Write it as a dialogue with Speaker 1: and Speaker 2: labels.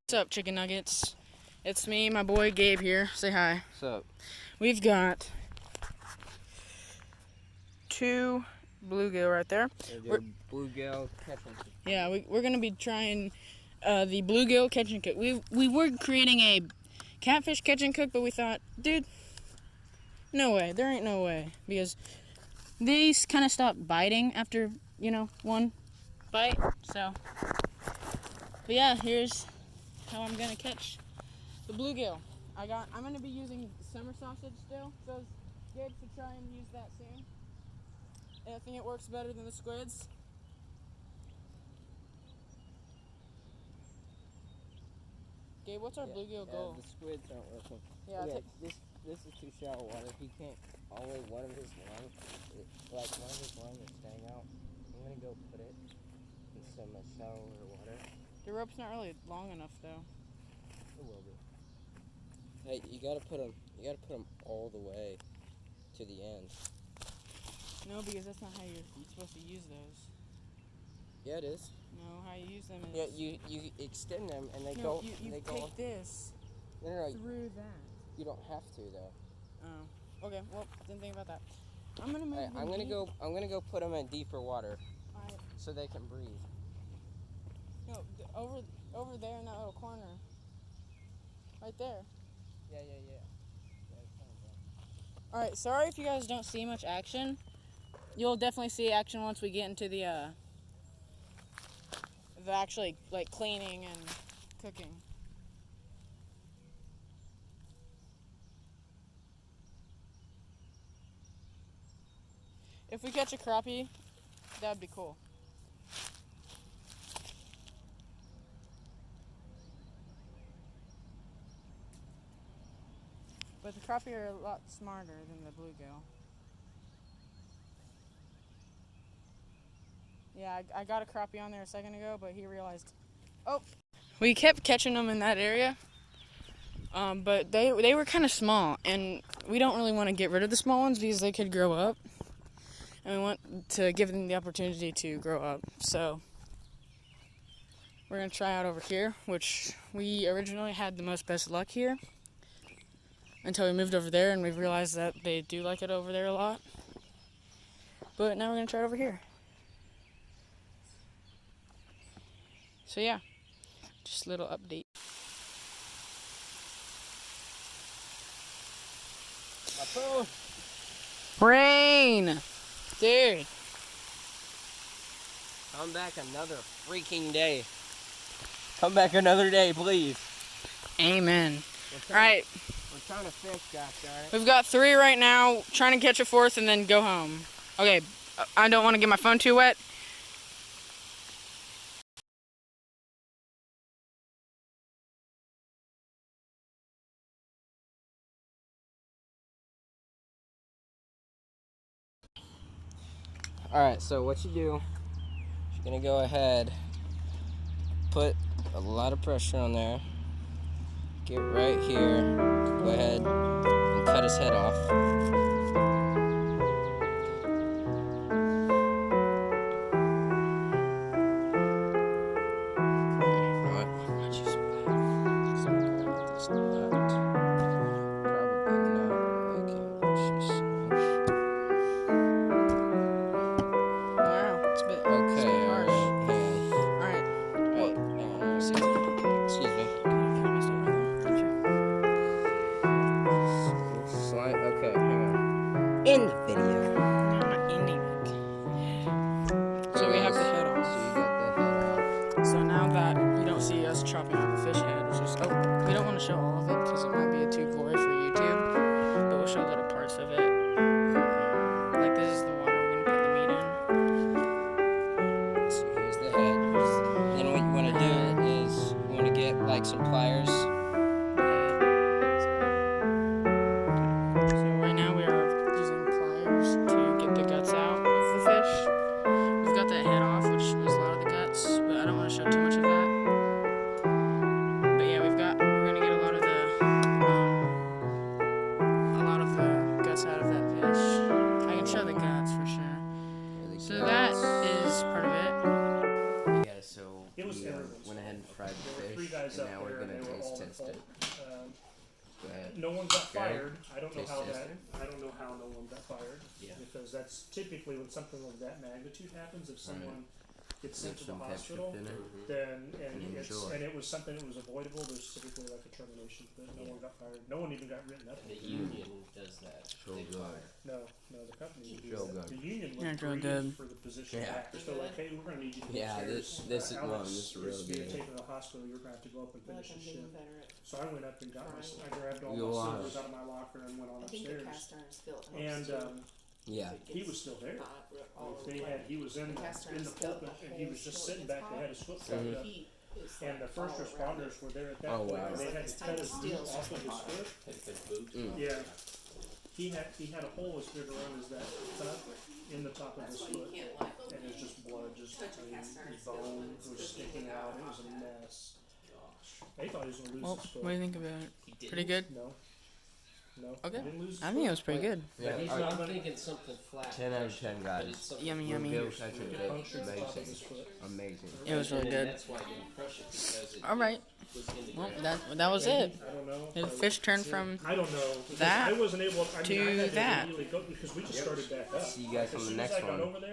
Speaker 1: What's up, chicken nuggets? It's me, my boy Gabe here. Say hi.
Speaker 2: What's up?
Speaker 1: We've got 2 bluegill right there.
Speaker 2: Bluegill catching.
Speaker 1: Yeah, we're gonna be trying the bluegill catch and cook. We were creating a catfish catch and cook, but we thought, dude, no way. There ain't no way, because they kind of stopped biting after one bite. So, but yeah, here's how I'm gonna catch the bluegill. I'm gonna be using summer sausage still, so Gabe should try and use that soon. And I think it works better than the squids. Gabe, what's our bluegill goal?
Speaker 2: The squids aren't working.
Speaker 1: Yeah,
Speaker 2: this is too shallow water. He can't. Only one of his lungs, one of his lungs is staying out. I'm gonna go put it in some shallower water.
Speaker 1: The rope's not really long enough, though.
Speaker 2: It will be. Hey, you gotta put them. You gotta put them all the way to the end.
Speaker 1: No, because that's not how you're supposed to use those.
Speaker 2: Yeah, it is.
Speaker 1: No, how you use them is...
Speaker 2: Yeah, you extend them and they
Speaker 1: no,
Speaker 2: go...
Speaker 1: you
Speaker 2: they
Speaker 1: take
Speaker 2: go
Speaker 1: this through that.
Speaker 2: You don't have to, though.
Speaker 1: Oh, okay. Well, didn't think about that. I'm gonna move.
Speaker 2: I'm gonna go put them in deeper water, so they can breathe.
Speaker 1: No, over there in that little corner, right there.
Speaker 2: Yeah.
Speaker 1: All right. Sorry if you guys don't see much action. You'll definitely see action once we get into the actually like cleaning and cooking. If we catch a crappie, that'd be cool. But the crappie are a lot smarter than the bluegill. Yeah, I got a crappie on there a second ago, but he realized, oh. We kept catching them in that area, but they were kind of small, and we don't really want to get rid of the small ones because they could grow up, and we want to give them the opportunity to grow up. So we're going to try out over here, which we originally had the best luck here until we moved over there, and we realized that they do like it over there a lot. But now we're going to try it over here. So yeah, just a little update. Rain! Dude.
Speaker 2: Come back another freaking day. Come back another day, please.
Speaker 1: Amen. Alright.
Speaker 2: We're trying to fish, gosh darn it.
Speaker 1: We've got 3 right now, trying to catch a 4th and then go home. Okay, I don't want to get my phone too wet.
Speaker 2: Alright, so what you do, you're going to go ahead, put a lot of pressure on there, get right here, go ahead and cut his head off. End the video.
Speaker 1: No, I'm not ending it. So we have the head off.
Speaker 2: So you got the head off.
Speaker 1: So now that you don't see us chopping off the fish head, it's just, we don't want to show all of it because it might be too gory for YouTube, but we'll show little parts of it. Like this is the water we're going to put the meat in.
Speaker 2: So here's the head. Then what you want to do is you want to get like some pliers.
Speaker 1: So that is part of it.
Speaker 2: Yeah, so we went ahead and fried the fish, and now we're
Speaker 3: and
Speaker 2: gonna
Speaker 3: they were all
Speaker 2: taste
Speaker 3: in
Speaker 2: test
Speaker 3: fault.
Speaker 2: it. Go ahead.
Speaker 3: No one got
Speaker 2: Gabe,
Speaker 3: fired. I don't know
Speaker 2: taste
Speaker 3: how
Speaker 2: test
Speaker 3: that.
Speaker 2: it.
Speaker 3: I don't know how no one got fired.
Speaker 2: Yeah.
Speaker 3: Because that's typically when something of that magnitude happens. If someone gets sent to the
Speaker 2: Some ketchup
Speaker 3: hospital,
Speaker 2: in it.
Speaker 3: then
Speaker 2: Enjoy.
Speaker 3: and it was something that was avoidable. There's typically like a termination, but no one got fired. No one even got written up.
Speaker 4: The union does that.
Speaker 2: So
Speaker 4: They
Speaker 2: good.
Speaker 4: fire.
Speaker 3: No, the company would do
Speaker 2: So
Speaker 3: that.
Speaker 2: good.
Speaker 3: The union
Speaker 1: Yeah,
Speaker 3: would
Speaker 1: it's really
Speaker 3: grieve
Speaker 1: good.
Speaker 3: for the position
Speaker 2: Yeah.
Speaker 3: back. So like, hey, we're gonna need you to go
Speaker 2: Yeah,
Speaker 3: upstairs.
Speaker 2: this is
Speaker 3: Alex
Speaker 2: well, this is real
Speaker 3: is being
Speaker 2: good.
Speaker 3: taken to the hospital. You're gonna have to go up and
Speaker 5: Like
Speaker 3: finish
Speaker 5: I'm
Speaker 3: the
Speaker 5: getting
Speaker 3: shift.
Speaker 5: better at.
Speaker 3: So I went up and got I grabbed all
Speaker 2: You
Speaker 3: my
Speaker 2: are.
Speaker 3: silvers out of my locker and went on
Speaker 5: I think the
Speaker 3: upstairs.
Speaker 5: cast iron skillet helps
Speaker 3: And
Speaker 5: too.
Speaker 2: Yeah.
Speaker 5: It
Speaker 3: he
Speaker 5: gets
Speaker 3: was still there.
Speaker 5: not all
Speaker 3: If
Speaker 5: the
Speaker 3: they
Speaker 5: way.
Speaker 3: had, he was in
Speaker 5: The cast iron
Speaker 3: in the
Speaker 5: skillet,
Speaker 3: pulpit
Speaker 5: the
Speaker 3: and he
Speaker 5: whole
Speaker 3: was just
Speaker 5: skillet
Speaker 3: sitting
Speaker 5: gets
Speaker 3: back. They
Speaker 5: hot.
Speaker 3: had his foot
Speaker 5: So
Speaker 3: propped
Speaker 5: the
Speaker 3: up.
Speaker 5: heat is
Speaker 3: And the
Speaker 5: like
Speaker 3: first
Speaker 5: all around
Speaker 3: responders
Speaker 5: it.
Speaker 3: were there at that
Speaker 2: Oh,
Speaker 3: point.
Speaker 2: wow.
Speaker 3: And they had to
Speaker 5: It's
Speaker 3: cut
Speaker 5: like
Speaker 3: his boot
Speaker 5: steel's
Speaker 3: off of his
Speaker 5: hot.
Speaker 3: foot.
Speaker 4: Take his boot.
Speaker 3: Yeah. He had a hole as big around as that cut in the top of his
Speaker 5: That's why you
Speaker 3: foot.
Speaker 5: can't like
Speaker 3: And it's just blood, just
Speaker 5: touch a
Speaker 3: I mean,
Speaker 5: cast iron
Speaker 3: his
Speaker 5: skillet
Speaker 3: bone
Speaker 5: when it's
Speaker 3: was
Speaker 5: cooking
Speaker 3: sticking out. It was a mess. They thought he was gonna lose
Speaker 1: Well,
Speaker 3: his
Speaker 1: what
Speaker 3: foot.
Speaker 1: do you think about it?
Speaker 4: He didn't.
Speaker 1: Pretty good.
Speaker 3: No.
Speaker 1: Okay.
Speaker 3: He didn't lose his
Speaker 1: I think it was pretty good.
Speaker 2: Yeah.
Speaker 3: But he's
Speaker 2: I-
Speaker 3: not
Speaker 4: I'm
Speaker 3: gonna
Speaker 4: thinking something flat.
Speaker 2: 10 out of 10
Speaker 4: But
Speaker 2: guys.
Speaker 4: it's something
Speaker 1: Yummy,
Speaker 2: When
Speaker 1: yummy.
Speaker 2: Gill touches
Speaker 3: It
Speaker 2: it,
Speaker 3: punctured the top of
Speaker 2: amazing.
Speaker 3: his foot.
Speaker 2: Amazing.
Speaker 1: It was really
Speaker 4: And
Speaker 1: good.
Speaker 4: That's why you didn't crush it, because it
Speaker 1: All right.
Speaker 4: was in the
Speaker 1: Well,
Speaker 4: ground.
Speaker 1: that was it.
Speaker 3: I don't know.
Speaker 1: The fish turned from
Speaker 3: I don't know. Because
Speaker 1: that
Speaker 3: I wasn't able. I mean,
Speaker 1: to
Speaker 3: I had
Speaker 1: that.
Speaker 3: to immediately go because we just started back up.
Speaker 2: See you guys
Speaker 3: As
Speaker 2: on the
Speaker 3: soon
Speaker 2: next
Speaker 3: as I got
Speaker 2: one.
Speaker 3: over there.